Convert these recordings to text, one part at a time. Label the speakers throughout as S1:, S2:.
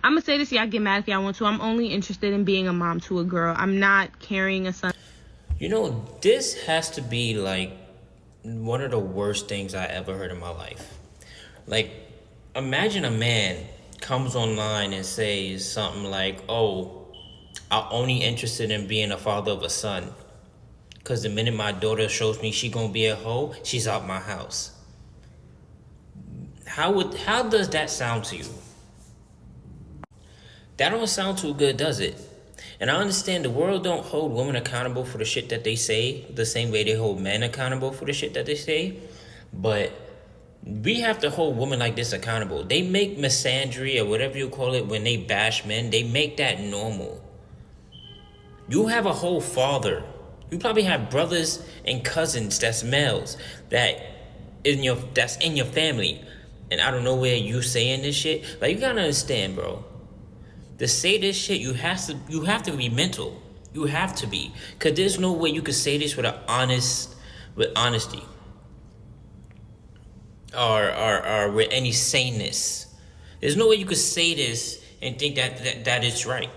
S1: I'm gonna say this, y'all get mad if y'all want to. I'm only interested in being a mom to a girl. I'm not carrying a son.
S2: You know, this has to be like one of the worst things I ever heard in my life. Like, imagine a man comes online and says something like, "Oh, I'm only interested in being a father of a son, cause the minute my daughter shows me she gonna be a hoe, she's out my house." How does that sound to you? That don't sound too good, does it? And I understand the world don't hold women accountable for the shit that they say the same way they hold men accountable for the shit that they say. But we have to hold women like this accountable. They make misandry or whatever you call it when they bash men, they make that normal. You have a whole father. You probably have brothers and cousins that's males that's in your family. And I don't know where you saying this shit. Like, you gotta understand, bro. To say this shit, you have to be mental. You have to be, cause there's no way you could say this with honesty, or with any saneness. There's no way you could say this and think that it's right.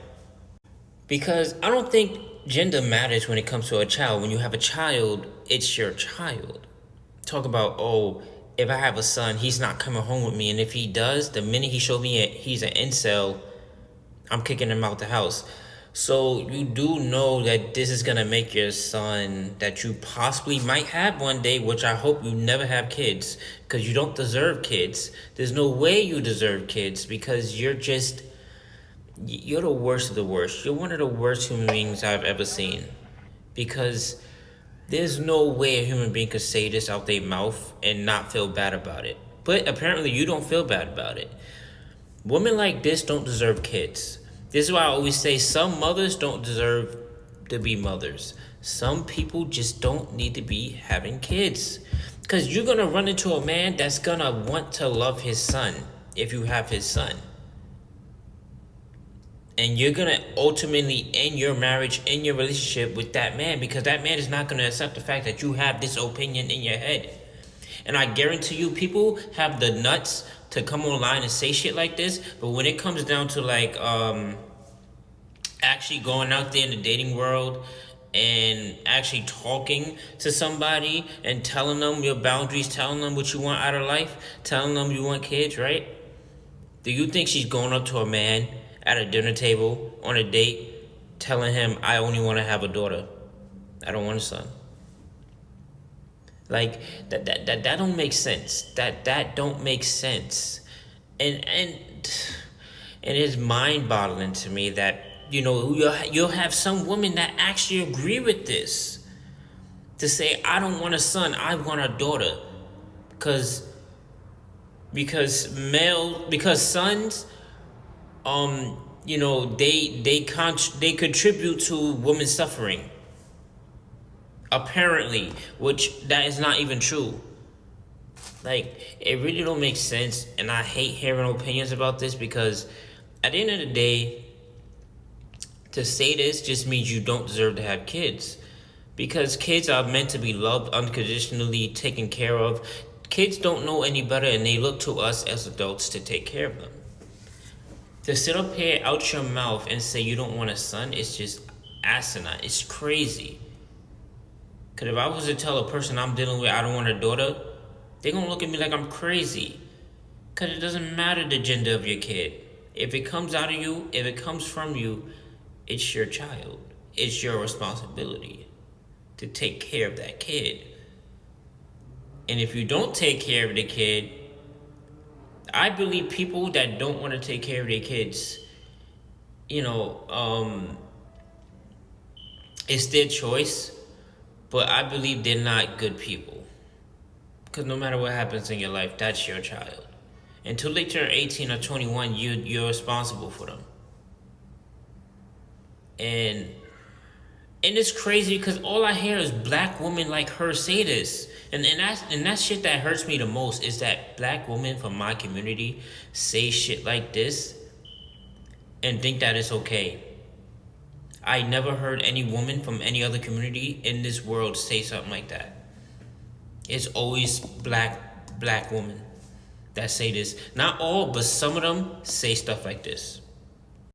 S2: Because I don't think gender matters when it comes to a child. When you have a child, it's your child. Talk about, oh, if I have a son, he's not coming home with me, and if he does, the minute he showed me he's an incel, I'm kicking him out the house. So you do know that this is gonna make your son that you possibly might have one day, which I hope you never have kids, because you don't deserve kids. There's no way you deserve kids, because you're the worst of the worst. You're one of the worst human beings I've ever seen. Because there's no way a human being could say this out their mouth and not feel bad about it. But apparently you don't feel bad about it. Women like this don't deserve kids. This is why I always say some mothers don't deserve to be mothers. Some people just don't need to be having kids. Because you're going to run into a man that's going to want to love his son if you have his son. And you're going to ultimately end your marriage, end your relationship with that man, because that man is not going to accept the fact that you have this opinion in your head. And I guarantee you, people have the nuts to come online and say shit like this, but when it comes down to like actually going out there in the dating world and actually talking to somebody and telling them your boundaries, telling them what you want out of life, telling them you want kids, right? Do you think she's going up to a man at a dinner table on a date telling him, I only want to have a daughter, I don't want a son? Like that don't make sense. That don't make sense. And it's mind-boggling to me that, you know, you'll have some women that actually agree with this. To say, I don't want a son, I want a daughter. Because sons, you know, they contribute to women's suffering. Apparently, which that is not even true. Like, it really don't make sense, and I hate hearing opinions about this, because at the end of the day, to say this just means you don't deserve to have kids. Because kids are meant to be loved unconditionally, taken care of. Kids don't know any better, and they look to us as adults to take care of them. To sit up here out your mouth and say you don't want a son, it's just asinine. It's crazy. Because if I was to tell a person I'm dealing with I don't want a daughter, they're going to look at me like I'm crazy. Because it doesn't matter the gender of your kid. If it comes out of you, if it comes from you, it's your child. It's your responsibility to take care of that kid. And if you don't take care of the kid, I believe people that don't want to take care of their kids, you know, it's their choice. But I believe they're not good people. Because no matter what happens in your life, that's your child. Until they turn 18 or 21, you're responsible for them. And it's crazy because all I hear is black women like her say this. And that's shit that hurts me the most, is that black women from my community say shit like this and think that it's okay. I never heard any woman from any other community in this world say something like that. It's always black women that say this. Not all, but some of them say stuff like this.